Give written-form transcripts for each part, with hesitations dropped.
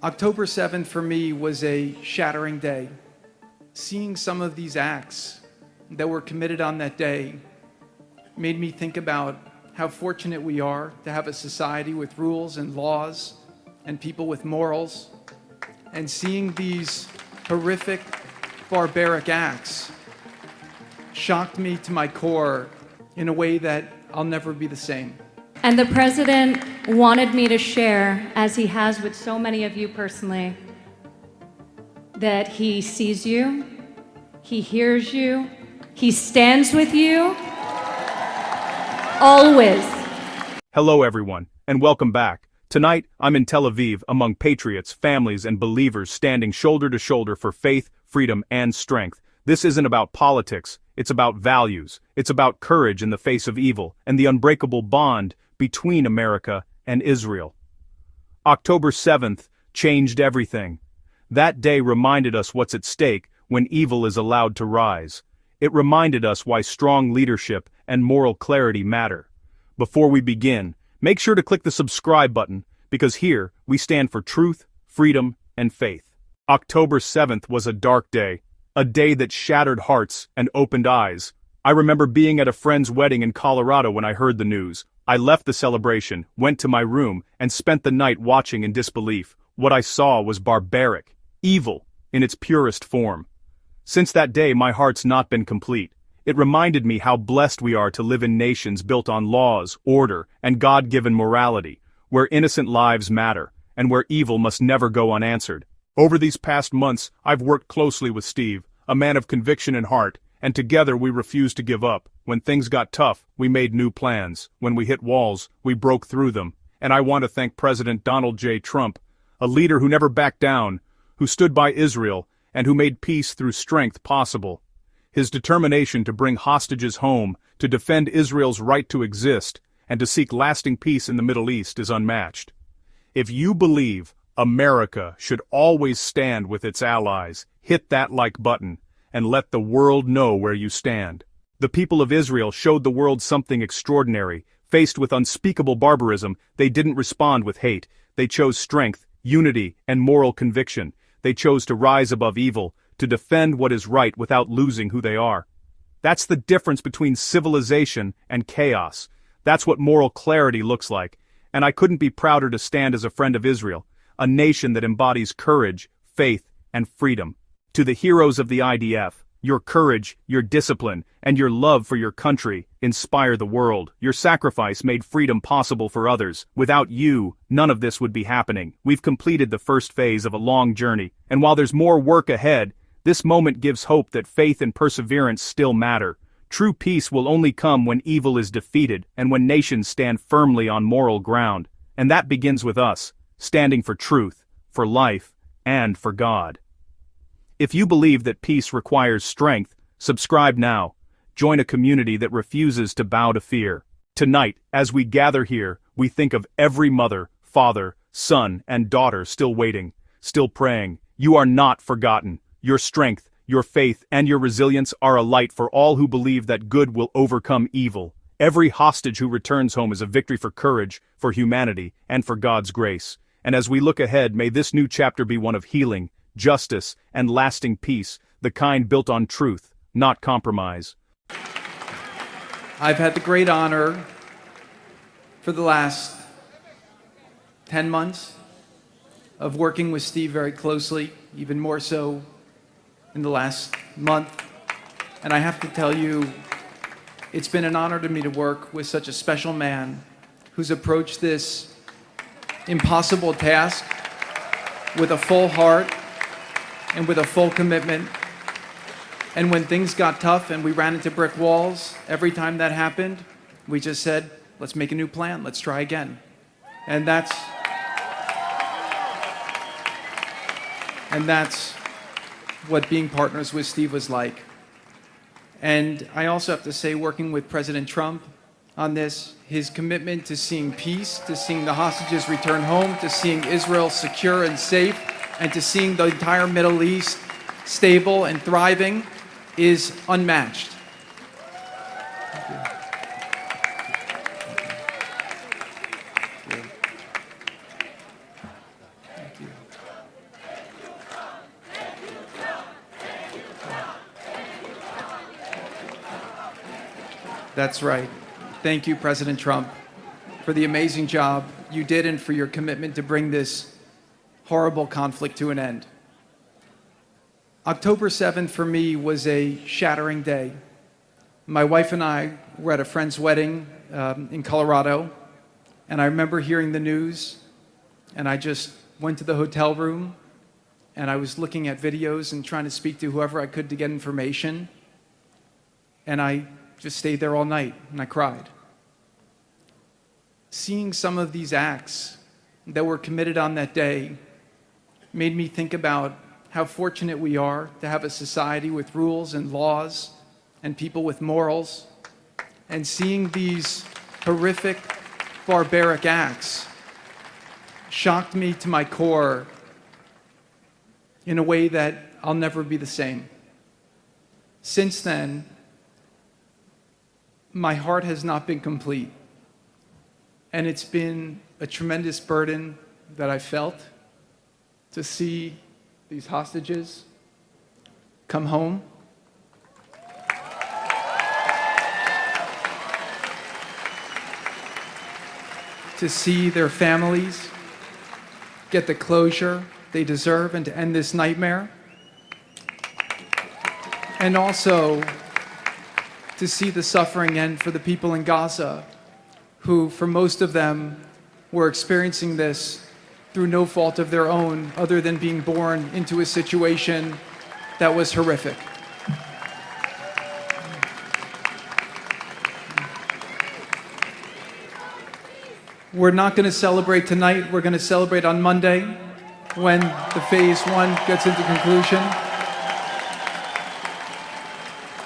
October 7th for me was a shattering day. Seeing some of these acts that were committed on that day made me think about how fortunate we are to have a society with rules and laws and people with morals. And seeing these horrific, barbaric acts shocked me to my core in a way that I'll never be the same. And the president wanted me to share, as he has with so many of you personally, that he sees you, he hears you, he stands with you, always. Hello everyone, and welcome back. Tonight, I'm in Tel Aviv among patriots, families, and believers standing shoulder to shoulder for faith, freedom, and strength. This isn't about politics, it's about values. It's about courage in the face of evil, and the unbreakable bond between America and Israel. October 7th changed everything. That day reminded us what's at stake when evil is allowed to rise. It reminded us why strong leadership and moral clarity matter. Before we begin, make sure to click the subscribe button, because here we stand for truth, freedom, and faith. October 7th was a dark day, a day that shattered hearts and opened eyes. I remember being at a friend's wedding in Colorado when I heard the news. I left the celebration, went to my room, and spent the night watching in disbelief. What I saw was barbaric, evil, in its purest form. Since that day, my heart's not been complete. It reminded me how blessed we are to live in nations built on laws, order, and God-given morality, where innocent lives matter, and where evil must never go unanswered. Over these past months, I've worked closely with Steve, a man of conviction and heart, and together we refused to give up. When things got tough, we made new plans. When we hit walls, we broke through them. And I want to thank President Donald J. Trump, a leader who never backed down, who stood by Israel, and who made peace through strength possible. His determination to bring hostages home, to defend Israel's right to exist, and to seek lasting peace in the Middle East is unmatched. If you believe America should always stand with its allies, hit that like button, and let the world know where you stand. The people of Israel showed the world something extraordinary. Faced with unspeakable barbarism, they didn't respond with hate. They chose strength, unity, and moral conviction. They chose to rise above evil, to defend what is right without losing who they are. That's the difference between civilization and chaos. That's what moral clarity looks like. And I couldn't be prouder to stand as a friend of Israel, a nation that embodies courage, faith, and freedom. To the heroes of the IDF, your courage, your discipline, and your love for your country inspire the world. Your sacrifice made freedom possible for others. Without you, none of this would be happening. We've completed the first phase of a long journey, and while there's more work ahead, this moment gives hope that faith and perseverance still matter. True peace will only come when evil is defeated and when nations stand firmly on moral ground. And that begins with us, standing for truth, for life, and for God. If you believe that peace requires strength, subscribe now. Join a community that refuses to bow to fear. Tonight, as we gather here, we think of every mother, father, son, and daughter still waiting, still praying. You are not forgotten. Your strength, your faith, and your resilience are a light for all who believe that good will overcome evil. Every hostage who returns home is a victory for courage, for humanity, and for God's grace. And as we look ahead, may this new chapter be one of healing, justice, and lasting peace, the kind built on truth, not compromise. I've had the great honor for the last 10 months of working with Steve very closely, even more so in the last month. And I have to tell you, it's been an honor to me to work with such a special man who's approached this impossible task with a full heart and with a full commitment. And when things got tough and we ran into brick walls, every time that happened, we just said, let's make a new plan, let's try again. And that's what being partners with Steve was like. And I also have to say, working with President Trump on this, his commitment to seeing peace, to seeing the hostages return home, to seeing Israel secure and safe, and to seeing the entire Middle East stable and thriving is unmatched. Thank you. Thank you. That's right. Thank you, President Trump, for the amazing job you did and for your commitment to bring this horrible conflict to an end. October 7th for me was a shattering day. My wife and I were at a friend's wedding in Colorado, and I remember hearing the news, and I just went to the hotel room, and I was looking at videos and trying to speak to whoever I could to get information, and I just stayed there all night, and I cried. Seeing some of these acts that were committed on that day made me think about how fortunate we are to have a society with rules and laws and people with morals. And seeing these horrific, barbaric acts shocked me to my core in a way that I'll never be the same. Since then, my heart has not been complete. And it's been a tremendous burden that I felt to see these hostages come home. To see their families get the closure they deserve and to end this nightmare. And also to see the suffering end for the people in Gaza, who, for most of them, were experiencing this through no fault of their own, other than being born into a situation that was horrific. We're not going to celebrate tonight. We're going to celebrate on Monday when the phase one gets into conclusion.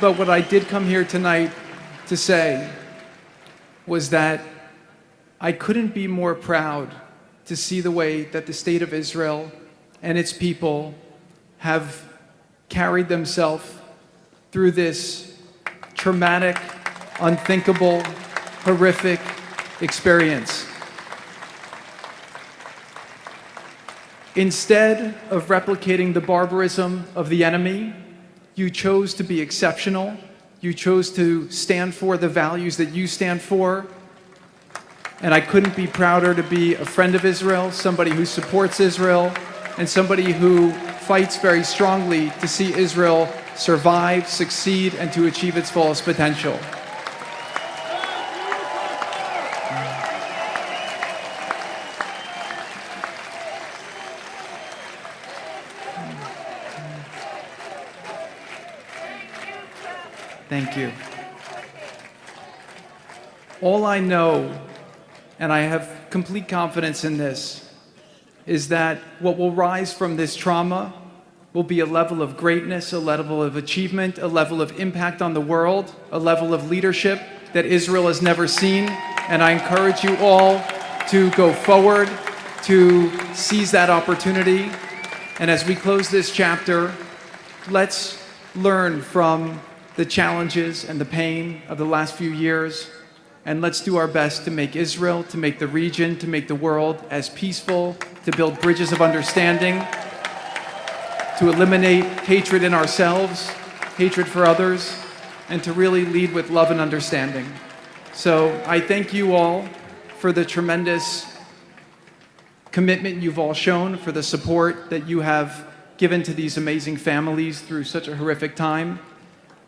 But what I did come here tonight to say was that I couldn't be more proud to see the way that the state of Israel and its people have carried themselves through this traumatic, unthinkable, horrific experience. Instead of replicating the barbarism of the enemy, you chose to be exceptional. You chose to stand for the values that you stand for. And I couldn't be prouder to be a friend of Israel, somebody who supports Israel, and somebody who fights very strongly to see Israel survive, succeed, and to achieve its fullest potential. Thank you. All I know, and I have complete confidence in this, is that what will rise from this trauma will be a level of greatness, a level of achievement, a level of impact on the world, a level of leadership that Israel has never seen. And I encourage you all to go forward, to seize that opportunity. And as we close this chapter, let's learn from the challenges and the pain of the last few years, and let's do our best to make Israel, to make the region, to make the world as peaceful, to build bridges of understanding, to eliminate hatred in ourselves, hatred for others, and to really lead with love and understanding. So I thank you all for the tremendous commitment you've all shown, for the support that you have given to these amazing families through such a horrific time.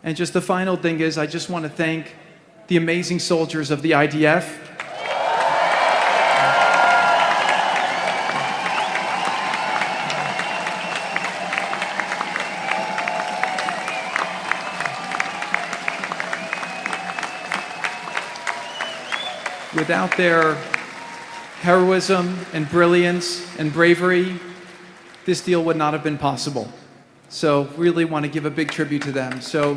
And just the final thing is, I just want to thank the amazing soldiers of the IDF. Without their heroism and brilliance and bravery, this deal would not have been possible. So really want to give a big tribute to them. So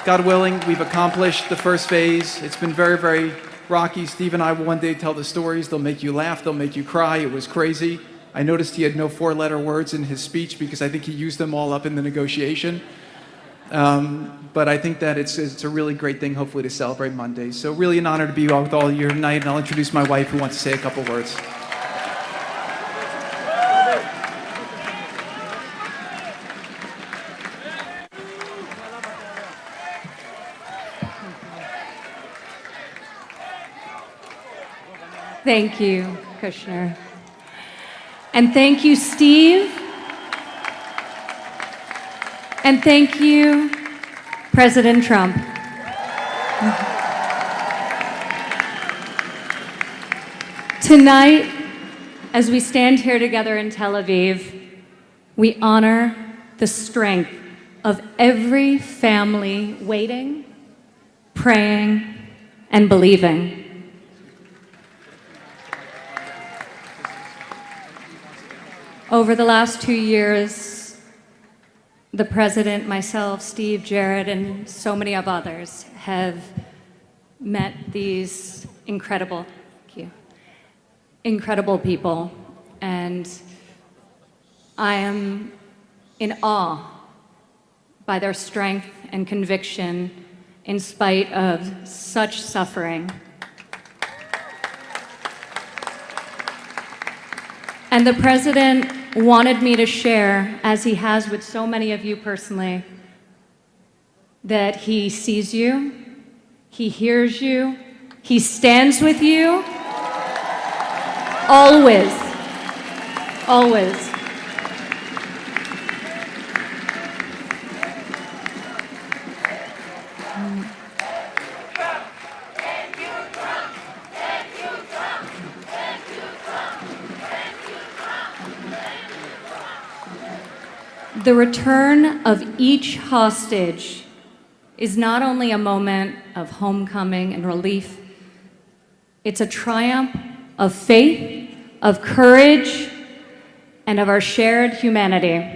God willing, we've accomplished the first phase. It's been very, very rocky. Steve and I will one day tell the stories. They'll make you laugh. They'll make you cry. It was crazy. I noticed he had no four-letter words in his speech because I think he used them all up in the negotiation. But I think that it's a really great thing, hopefully, to celebrate Monday. So really an honor to be with all of you tonight, and I'll introduce my wife who wants to say a couple words. Thank you, Kushner. And thank you, Steve. And thank you, President Trump. Tonight, as we stand here together in Tel Aviv, we honor the strength of every family waiting, praying, and believing. Over the last 2 years, the President, myself, Steve, Jared, and so many of others have met these incredible people, and I am in awe by their strength and conviction in spite of such suffering. And the President wanted me to share, as he has with so many of you personally, that he sees you, he hears you, he stands with you, always, always. The return of each hostage is not only a moment of homecoming and relief, it's a triumph of faith, of courage, and of our shared humanity.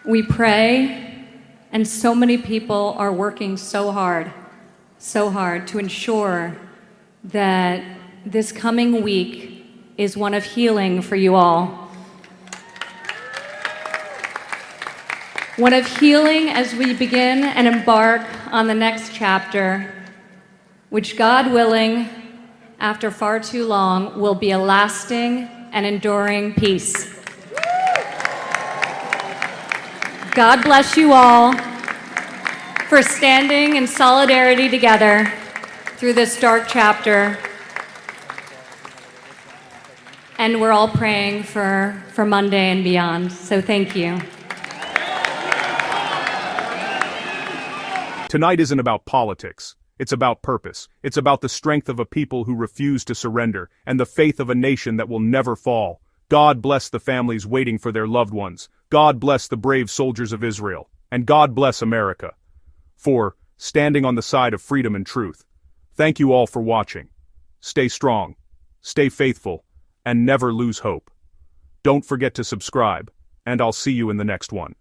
We pray, and so many people are working so hard to ensure that this coming week is one of healing for you all. One of healing as we begin and embark on the next chapter, which, God willing, after far too long, will be a lasting and enduring peace. God bless you all for standing in solidarity together through this dark chapter. And we're all praying for Monday and beyond. So thank you. Tonight isn't about politics. It's about purpose. It's about the strength of a people who refuse to surrender and the faith of a nation that will never fall. God bless the families waiting for their loved ones. God bless the brave soldiers of Israel. And God bless America for standing on the side of freedom and truth. Thank you all for watching. Stay strong, stay faithful, and never lose hope. Don't forget to subscribe, and I'll see you in the next one.